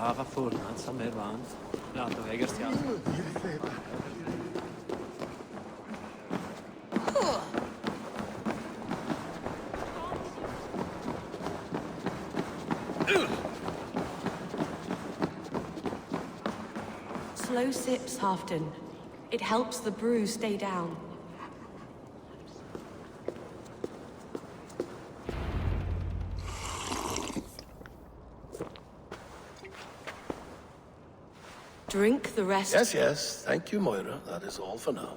Brava forma, sammevan. Lato vegerstian. Slow sips, Halfton. It helps the brew stay down. Drink the rest. Yes, yes. Thank you, Moira. That is all for now.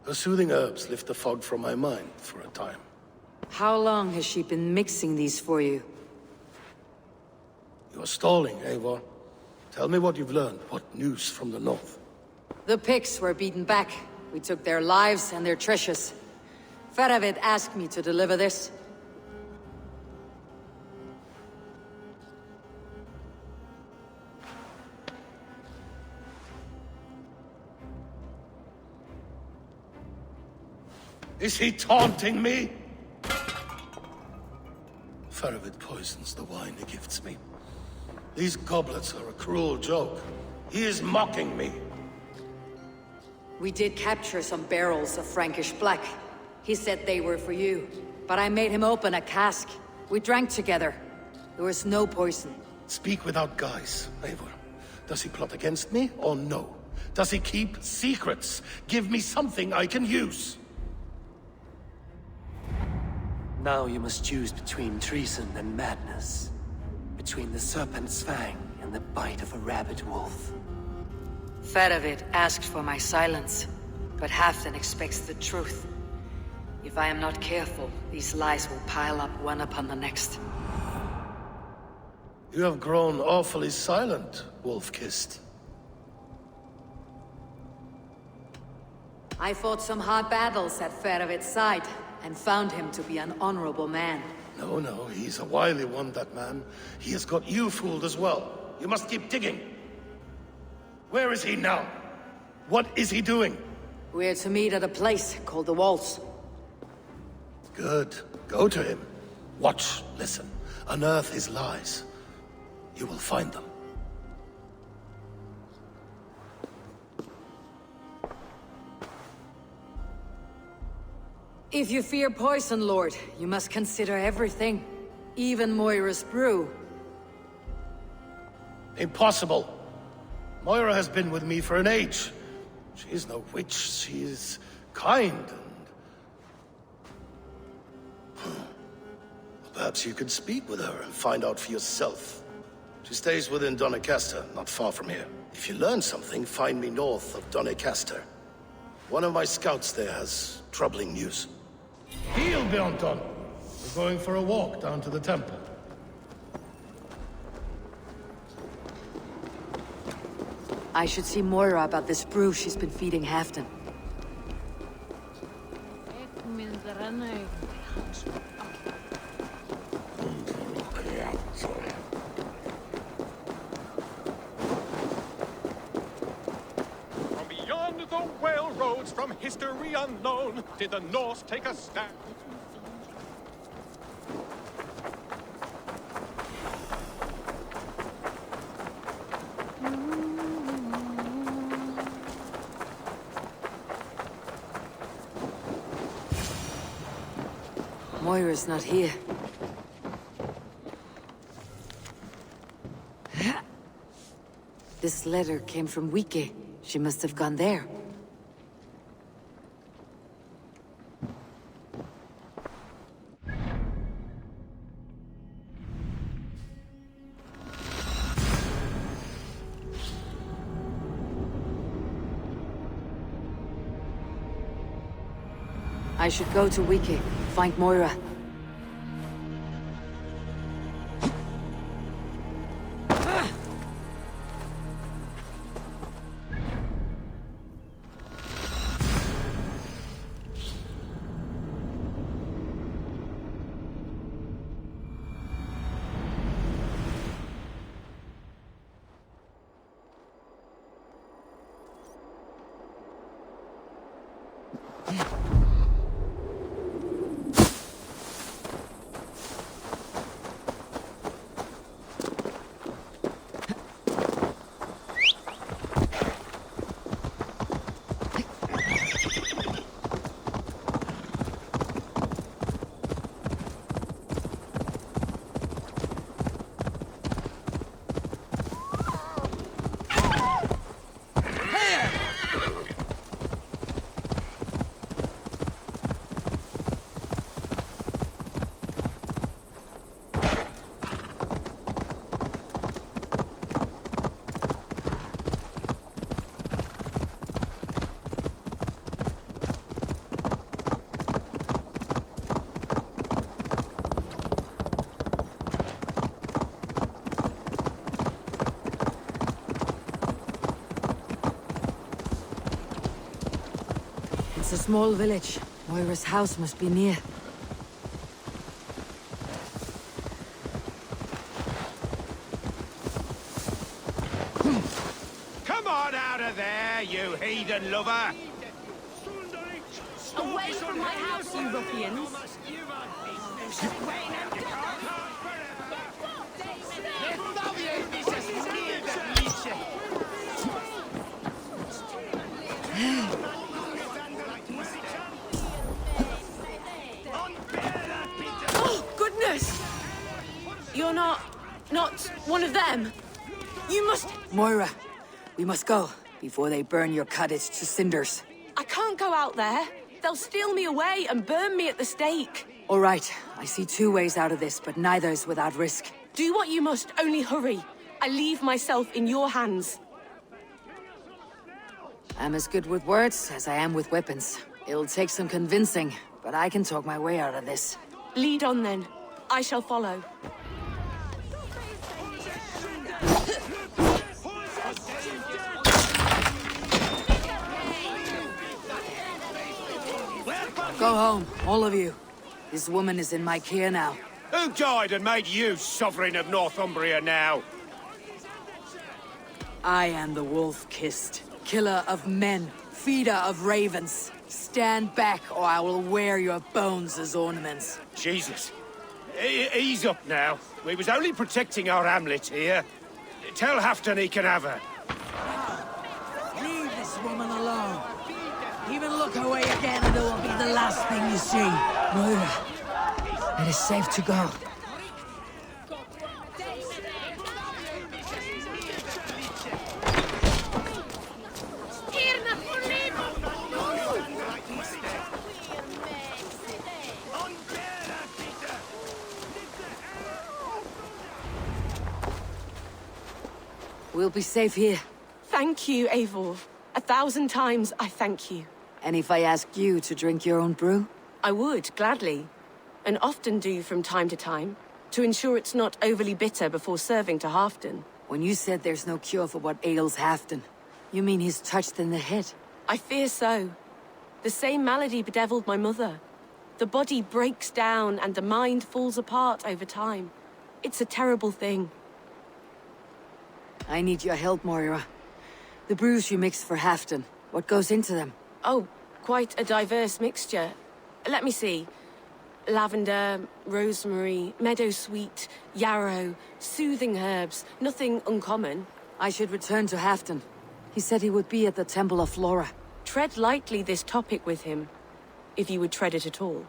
The soothing herbs lift the fog from my mind for a time. How long has she been mixing these for you? You're stalling, Eivor. Tell me what you've learned. What news from the north? The Picts were beaten back. We took their lives and their treasures. Faravid asked me to deliver this. Is he taunting me? Faravid poisons the wine he gifts me. These goblets are a cruel joke. He is mocking me. We did capture some barrels of Frankish black. He said they were for you, but I made him open a cask. We drank together. There was no poison. Speak without guise, Eivor. Does he plot against me or no? Does he keep secrets? Give me something I can use. Now you must choose between treason and madness. Between the serpent's fang and the bite of a rabid wolf. Faravid asked for my silence, but Halfdan expects the truth. If I am not careful, these lies will pile up one upon the next. You have grown awfully silent, Wolf-Kissed. I fought some hard battles at Faravid's side, and found him to be an honorable man. No, no, he's a wily one, that man. He has got you fooled as well. You must keep digging. Where is he now? What is he doing? We're to meet at a place called the Walls. Good. Go to him. Watch, listen. Unearth his lies. You will find them. If you fear poison, Lord, you must consider everything. Even Moira's brew. Impossible. Moira has been with me for an age. She is no witch. She is kind and... Perhaps you could speak with her and find out for yourself. She stays within Doncaster, not far from here. If you learn something, find me north of Doncaster. One of my scouts there has troubling news. Heal, Bjornton! We're going for a walk down to the temple. I should see Moira about this brew she's been feeding Halfdan. From beyond the whale roads, from history unknown, did the Norse take a stand? Moira's not here. This letter came from Wike. She must have gone there. I should go to Wike, find Moira. It's a small village. Moira's house must be near. Come on out of there, you heathen lover! Away from my house, you ruffians! Oh, goodness! You're not one of them? You must... Moira, we must go before they burn your cottage to cinders. I can't go out there. They'll steal me away and burn me at the stake. All right, I see two ways out of this, but neither is without risk. Do what you must, only hurry. I leave myself in your hands. I'm as good with words as I am with weapons. It'll take some convincing, but I can talk my way out of this. Lead on then. I shall follow. Go home, all of you. This woman is in my care now. Who died and made you sovereign of Northumbria now? I am the wolf-kissed, killer of men, feeder of ravens. Stand back, or I will wear your bones as ornaments. Jesus. Ease up now. We was only protecting our hamlet here. Tell Halfton he can have her. Leave this woman alone. Even look away again and it will be the last thing you see. Moira, it is safe to go. We'll be safe here. Thank you, Eivor. 1,000 times I thank you. And if I ask you to drink your own brew? I would, gladly. And often do from time to time, to ensure it's not overly bitter before serving to Halfton. When you said there's no cure for what ails Halfton, you mean he's touched in the head? I fear so. The same malady bedeviled my mother. The body breaks down and the mind falls apart over time. It's a terrible thing. I need your help, Moira. The brews you mixed for Halfton, what goes into them? Oh, quite a diverse mixture. Let me see. Lavender, rosemary, meadowsweet, yarrow, soothing herbs, nothing uncommon. I should return to Halfton. He said he would be at the Temple of Flora. Tread lightly this topic with him, if you would tread it at all.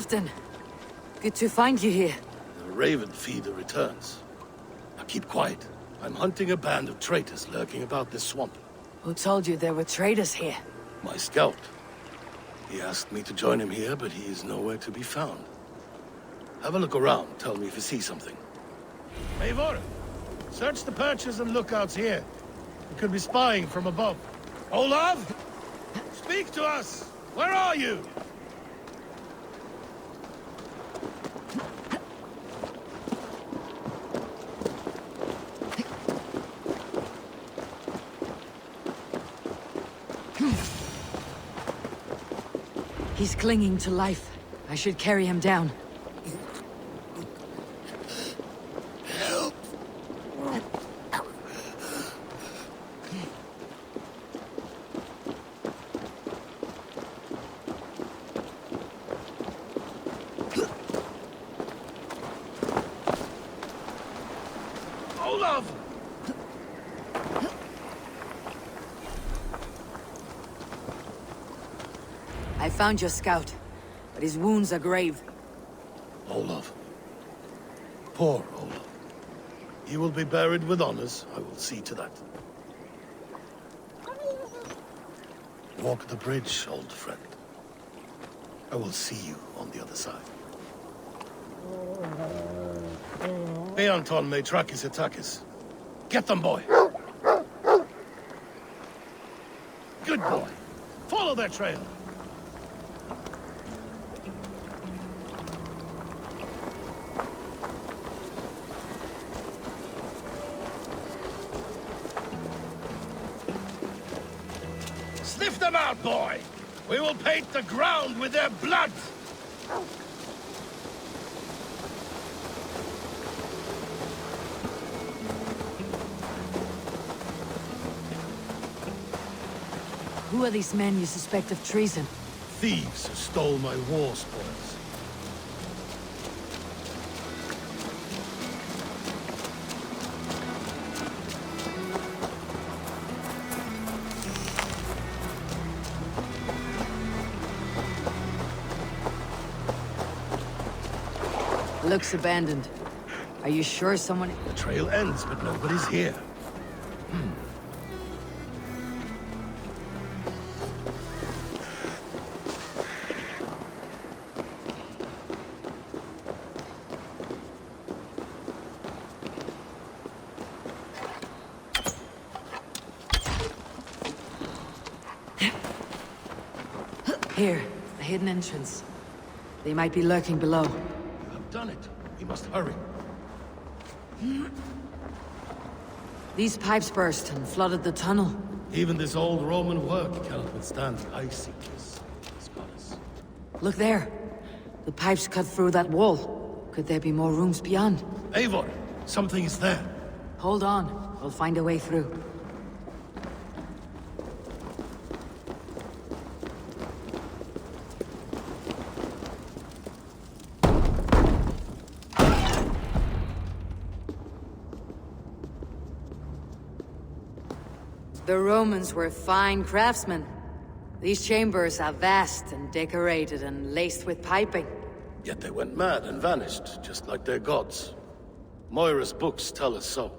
Halfdan. Good to find you here. The Raven feeder returns. Now keep quiet. I'm hunting a band of traitors lurking about this swamp. Who told you there were traitors here? My scout. He asked me to join him here, but he is nowhere to be found. Have a look around. Tell me if you see something. Eivor, search the perches and lookouts here. We could be spying from above. Olav! Speak to us! Where are you? He's clinging to life. I should carry him down. Help! Olav! I found your scout, but his wounds are grave. Olav. Poor Olav. He will be buried with honors. I will see to that. Walk the bridge, old friend. I will see you on the other side. Beanton may track his attackers. Get them, boy! Good boy. Follow their trail. Sniff them out, boy! We will paint the ground with their blood! Who are these men you suspect of treason? Thieves who stole my war spoils. Looks abandoned. Are you sure someone... The trail ends, but nobody's here. Here, a hidden entrance. They might be lurking below. You have done it. We must hurry. These pipes burst and flooded the tunnel. Even this old Roman work cannot withstand the icy kiss of this goddess. Look there. The pipes cut through that wall. Could there be more rooms beyond? Eivor, something is there. Hold on. We'll find a way through. The Romans were fine craftsmen. These chambers are vast and decorated and laced with piping. Yet they went mad and vanished, just like their gods. Moira's books tell us so.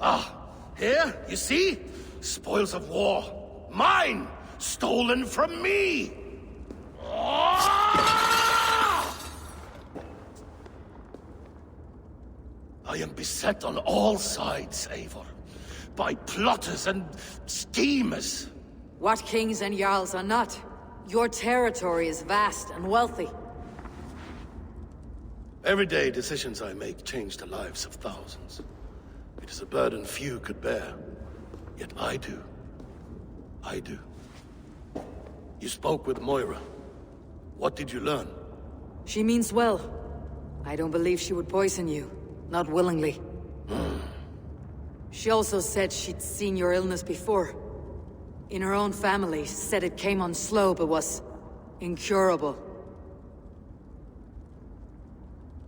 Ah, here, you see? Spoils of war. Mine! Stolen from me! Ah! I am beset on all sides, Eivor. By plotters and schemers. What kings and jarls are not? Your territory is vast and wealthy. Every day, decisions I make change the lives of thousands. It is a burden few could bear. Yet I do. I do. You spoke with Moira. What did you learn? She means well. I don't believe she would poison you. Not willingly. She also said she'd seen your illness before. In her own family, said it came on slow but was incurable.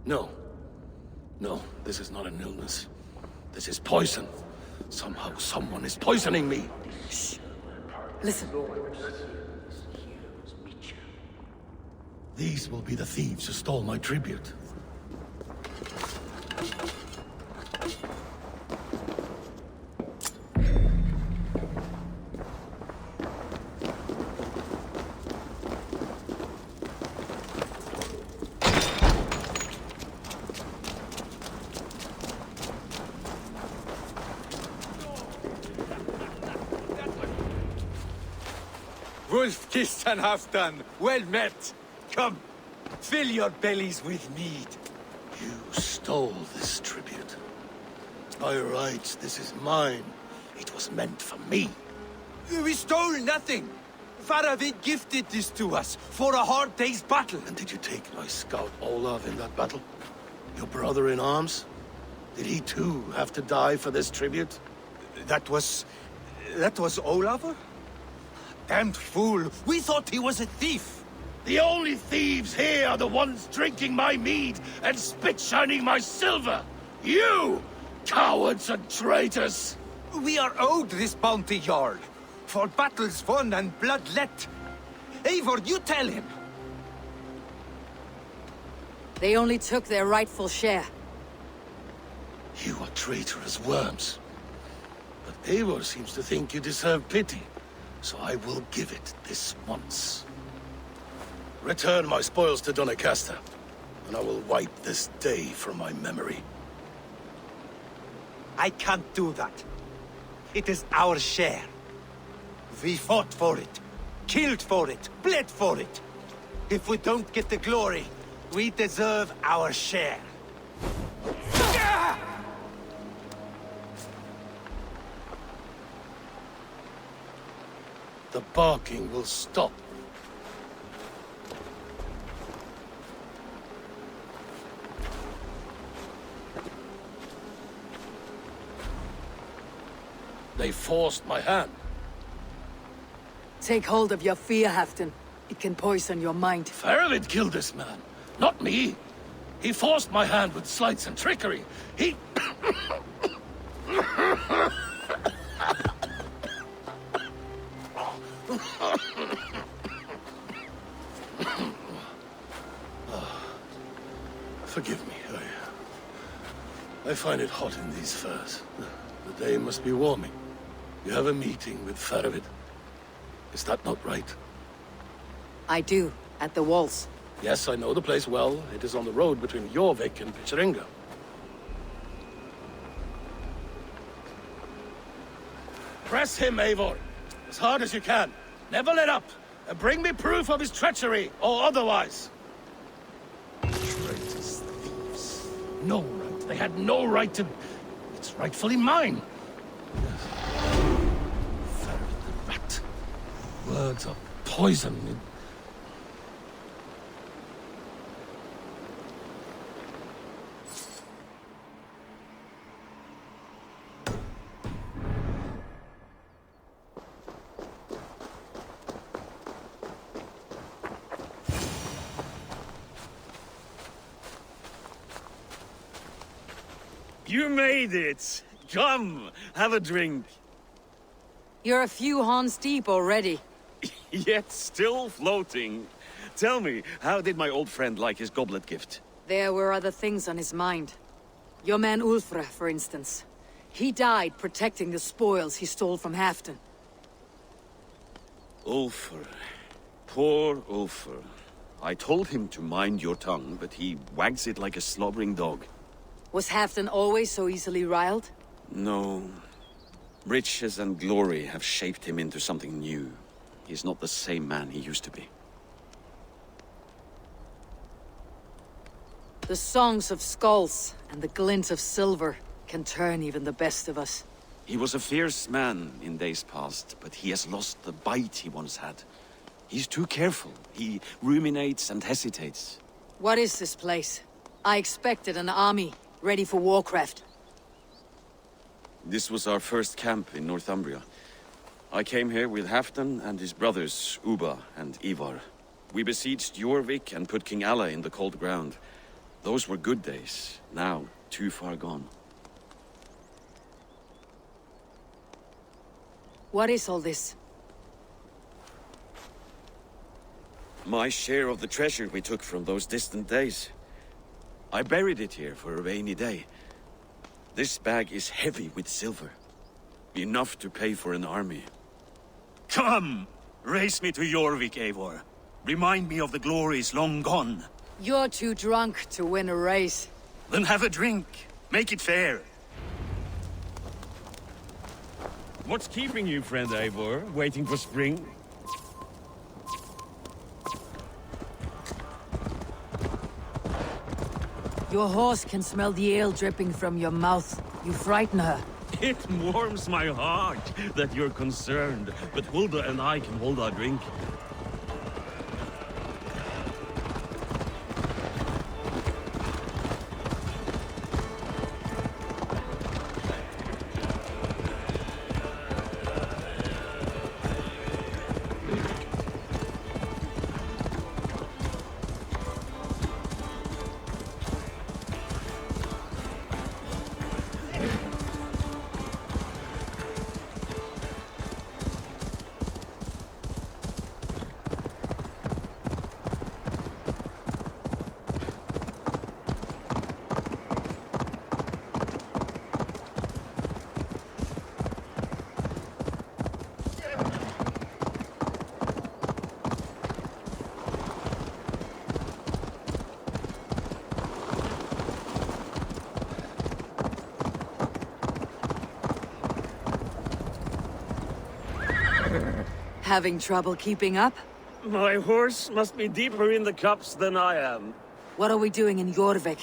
No. No, this is not an illness. This is poison. Somehow someone is poisoning me. Shh. Listen. These will be the thieves who stole my tribute. Wolf-kissed and half done. Well met. Come, fill your bellies with mead. You stole this tribute. By rights, this is mine. It was meant for me. We stole nothing. Faravid gifted this to us for a hard day's battle. And did you take my scout Olav in that battle? Your brother in arms? Did he too have to die for this tribute? That was Olav? Damned fool. We thought he was a thief. The only thieves here are the ones drinking my mead and spit-shining my silver! You! Cowards and traitors! We are owed this bounty, Jarl. For battles won and blood let. Eivor, you tell him. They only took their rightful share. You are traitorous worms. But Eivor seems to think you deserve pity, so I will give it this once. Return my spoils to Doncaster, and I will wipe this day from my memory. I can't do that. It is our share. We fought for it, killed for it, bled for it. If we don't get the glory, we deserve our share. The barking will stop. They forced my hand. Take hold of your fear, Halfdan. It can poison your mind. Faravid killed this man, not me. He forced my hand with sleights and trickery. He... Forgive me. I find it hot in these furs. The day must be warming. You have a meeting with Faravid. Is that not right? I do, at the walls. Yes, I know the place well. It is on the road between Jorvik and Picheringa. Press him, Eivor. As hard as you can. Never let up. And bring me proof of his treachery, or otherwise. Traitors, thieves. No right. They had no right to... It's rightfully mine. Faravid the rat. Words are poison. You made it! Come, have a drink. You're a few horns deep already. Yet still floating. Tell me, how did my old friend like his goblet gift? There were other things on his mind. Your man Ulfra, for instance. He died protecting the spoils he stole from Halfdan. Ulfr. Poor Ulfr. I told him to mind your tongue, but he wags it like a slobbering dog. Was Halfdan always so easily riled? No. Riches and glory have shaped him into something new. He's not the same man he used to be. The songs of skulls and the glint of silver can turn even the best of us. He was a fierce man in days past, but he has lost the bite he once had. He's too careful. He ruminates and hesitates. What is this place? I expected an army, ready for warcraft. This was our first camp in Northumbria. I came here with Halfdan and his brothers, Ubba and Ivar. We besieged Jorvik and put King Alla in the cold ground. Those were good days, now too far gone. What is all this? My share of the treasure we took from those distant days. I buried it here for a rainy day. This bag is heavy with silver. Enough to pay for an army. Come! Race me to Jorvik, Eivor. Remind me of the glories long gone. You're too drunk to win a race. Then have a drink. Make it fair. What's keeping you, friend Eivor? Waiting for spring? Your horse can smell the ale dripping from your mouth. You frighten her. It warms my heart that you're concerned, but Hulda and I can hold our drink. Having trouble keeping up? My horse must be deeper in the cups than I am. What are we doing in Jorvik?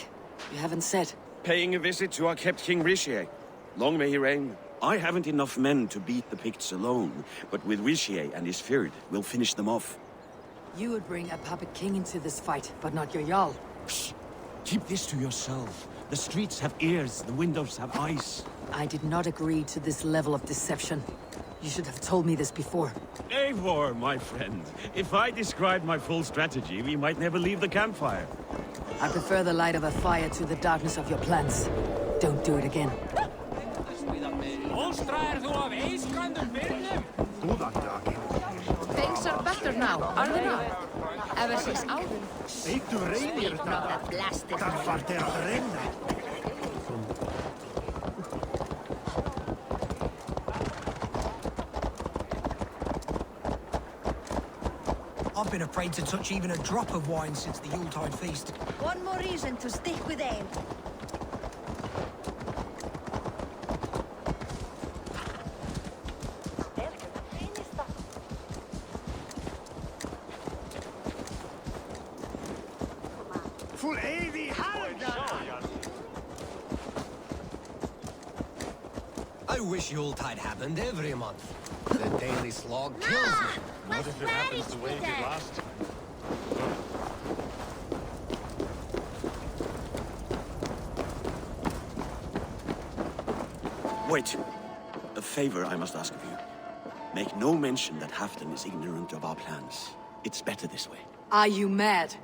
You haven't said. Paying a visit to our kept King Richier. Long may he reign. I haven't enough men to beat the Picts alone, but with Richier and his Fyrd, we'll finish them off. You would bring a puppet king into this fight, but not your Jarl. Shh! Keep this to yourself. The streets have ears, the windows have eyes. I did not agree to this level of deception. You should have told me this before. Eivor, my friend. If I described my full strategy, we might never leave the campfire. I prefer the light of a fire to the darkness of your plans. Don't do it again. Things are better now, are they not? Ever since Alvin. Not a blasted. I've been afraid to touch even a drop of wine since the Yuletide feast. One more reason to stick with aim. I wish Yuletide happened every month. The daily slog kills me. What if it happens the way it did last time? Wait. A favor I must ask of you. Make no mention that Halfdan is ignorant of our plans. It's better this way. Are you mad?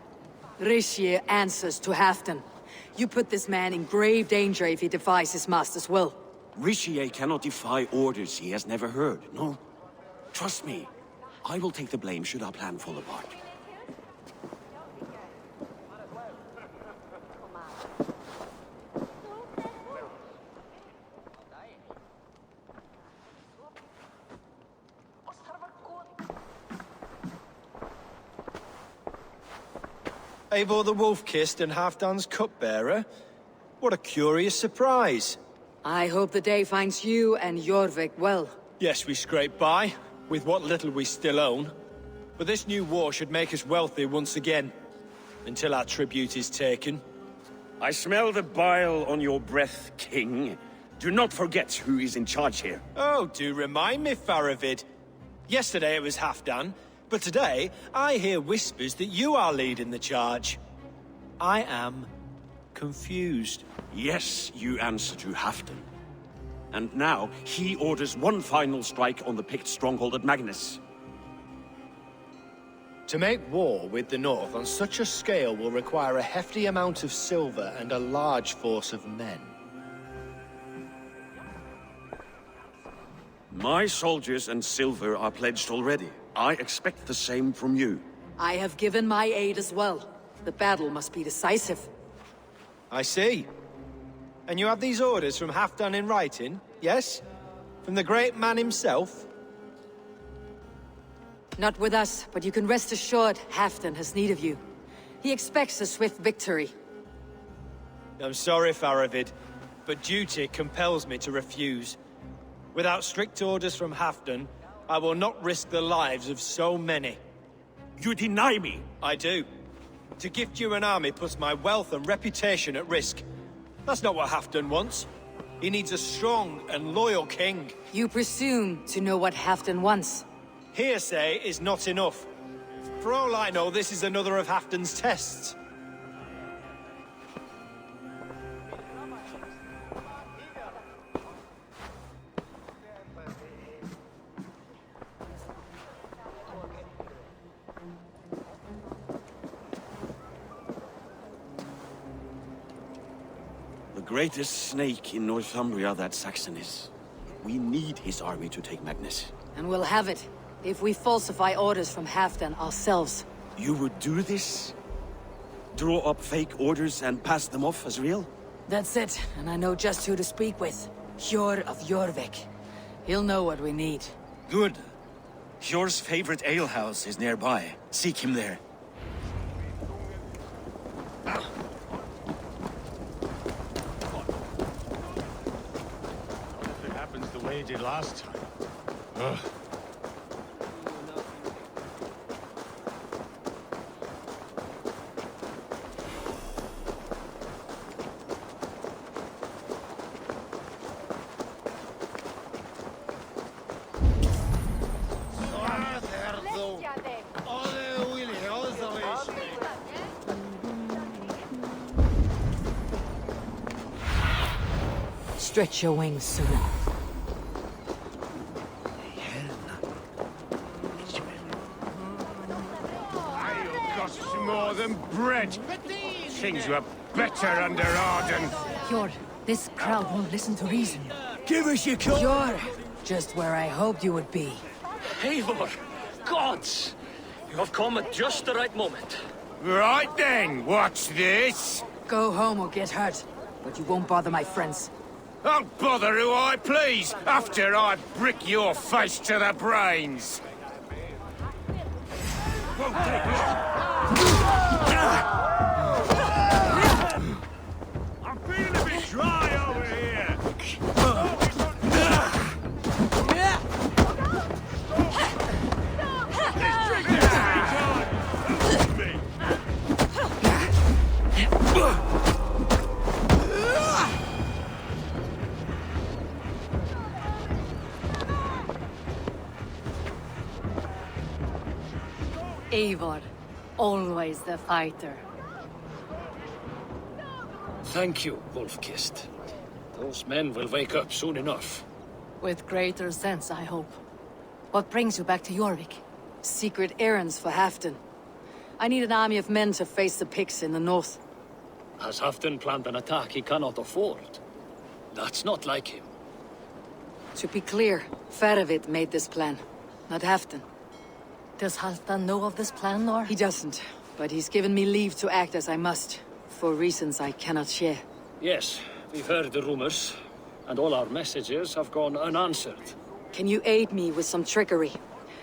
Richier answers to Halfdan. You put this man in grave danger if he defies his master's will. Richier cannot defy orders he has never heard, no? Trust me. I will take the blame should our plan fall apart. Eivor the Wolf-Kissed and Halfdan's cupbearer? What a curious surprise. I hope the day finds you and Jorvik well. Yes, we scrape by, with what little we still own. But this new war should make us wealthy once again. Until our tribute is taken. I smell the bile on your breath, King. Do not forget who is in charge here. Oh, do remind me, Faravid. Yesterday it was Halfdan, but today I hear whispers that you are leading the charge. I am confused. Yes, you answer to Halfdan. And now, he orders one final strike on the Pict stronghold at Magnus. To make war with the North on such a scale will require a hefty amount of silver and a large force of men. My soldiers and silver are pledged already. I expect the same from you. I have given my aid as well. The battle must be decisive. I see. And you have these orders from Halfdan in writing, yes? From the great man himself? Not with us, but you can rest assured Halfdan has need of you. He expects a swift victory. I'm sorry, Faravid, but duty compels me to refuse. Without strict orders from Halfdan, I will not risk the lives of so many. You deny me? I do. To gift you an army puts my wealth and reputation at risk. That's not what Halfdan wants. He needs a strong and loyal king. You presume to know what Halfdan wants. Hearsay is not enough. For all I know, this is another of Halfdan's tests. The greatest snake in Northumbria that Saxon is. We need his army to take Magnus. And we'll have it, if we falsify orders from Halfdan ourselves. You would do this? Draw up fake orders and pass them off as real? That's it, and I know just who to speak with. Hjor of Jorvik. He'll know what we need. Good. Hjor's favorite alehouse is nearby. Seek him there. If it happens the way it did last time. Ugh. Stretch your wings, Suna. You cost more than bread. Things were better under Arden. Hjor, this crowd won't listen to reason. Give us your call. Hjor, just where I hoped you would be. Eivor, gods! You have come at just the right moment. Right then, watch this. Go home or get hurt, but you won't bother my friends. I'll bother who I please, after I brick your face to the brains. Won't take long. I'm feeling a bit dry over here. Eivor, always the fighter. Thank you, Wolf-Kissed. Those men will wake up soon enough. With greater sense, I hope. What brings you back to Jorvik? Secret errands for Halfdan. I need an army of men to face the Picts in the north. Has Halfdan planned an attack he cannot afford? That's not like him. To be clear, Faravid made this plan, not Halfdan. Does Halfdan know of this plan, or? He doesn't, but he's given me leave to act as I must, for reasons I cannot share. Yes, we've heard the rumors, and all our messages have gone unanswered. Can you aid me with some trickery?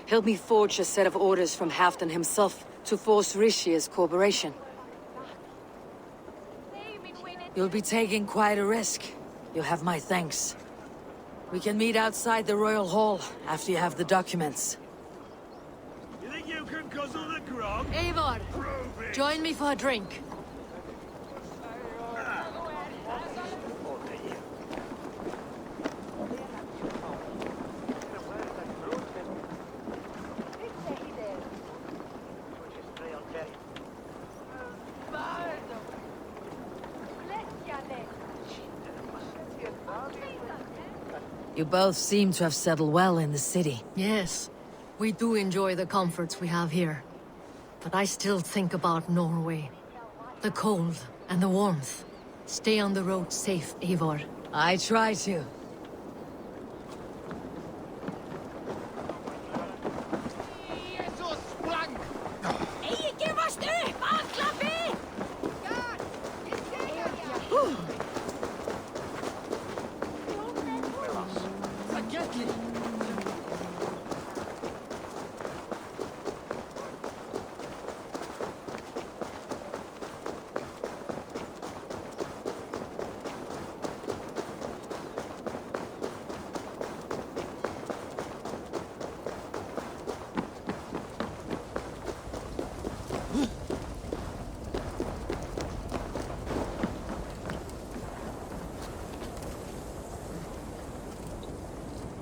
Help me forge a set of orders from Halfdan himself to force Rishia's cooperation. You'll be taking quite a risk. You'll have my thanks. We can meet outside the Royal Hall after you have the documents. You think you can guzzle the grog? Eivor, join me for a drink. You both seem to have settled well in the city. Yes, we do enjoy the comforts we have here. But I still think about Norway. The cold and the warmth. Stay on the road safe, Eivor. I try to.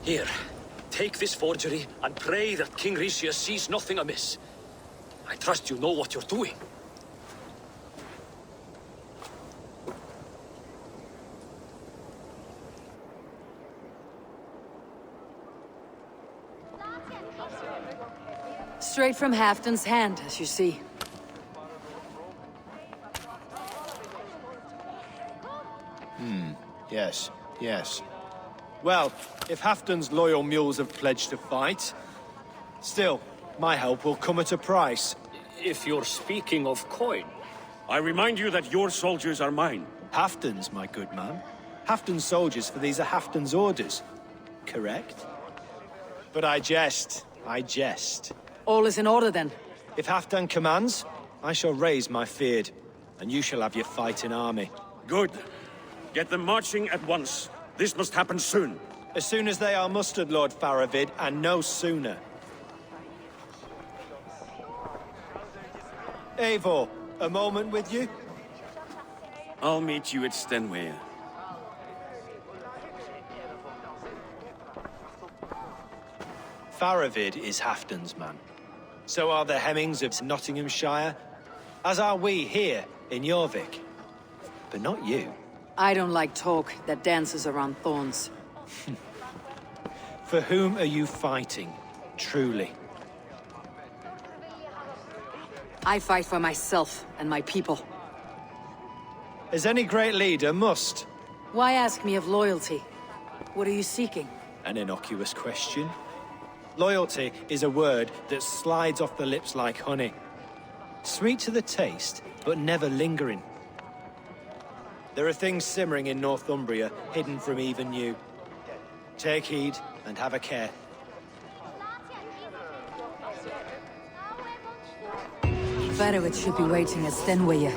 Here, take this forgery and pray that King Ricius sees nothing amiss. I trust you know what you're doing. Straight from Halfton's hand, as you see. Yes, yes. Well, if Halfton's loyal mules have pledged to fight, still, my help will come at a price. If you're speaking of coin, I remind you that your soldiers are mine. Halfton's, my good man. Halfton's soldiers, for these are Halfton's orders. Correct? But I jest. I jest. All is in order, then. If Halfton commands, I shall raise my feared, and you shall have your fighting army. Good. Get them marching at once. This must happen soon. As soon as they are mustered, Lord Faravid, and no sooner. Eivor, a moment with you? I'll meet you at Stenway. Faravid is Halfton's man. So are the Hemmings of Nottinghamshire, as are we here in Jorvik. But not you. I don't like talk that dances around thorns. For whom are you fighting, truly? I fight for myself and my people. As any great leader must. Why ask me of loyalty? What are you seeking? An innocuous question. Loyalty is a word that slides off the lips like honey. Sweet to the taste, but never lingering. There are things simmering in Northumbria, hidden from even you. Take heed, and have a care. Varovich should be waiting at Stenway.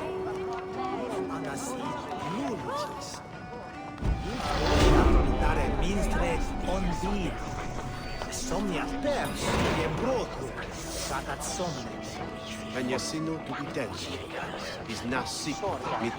Venia synu tu widelski, biz nas syk, mit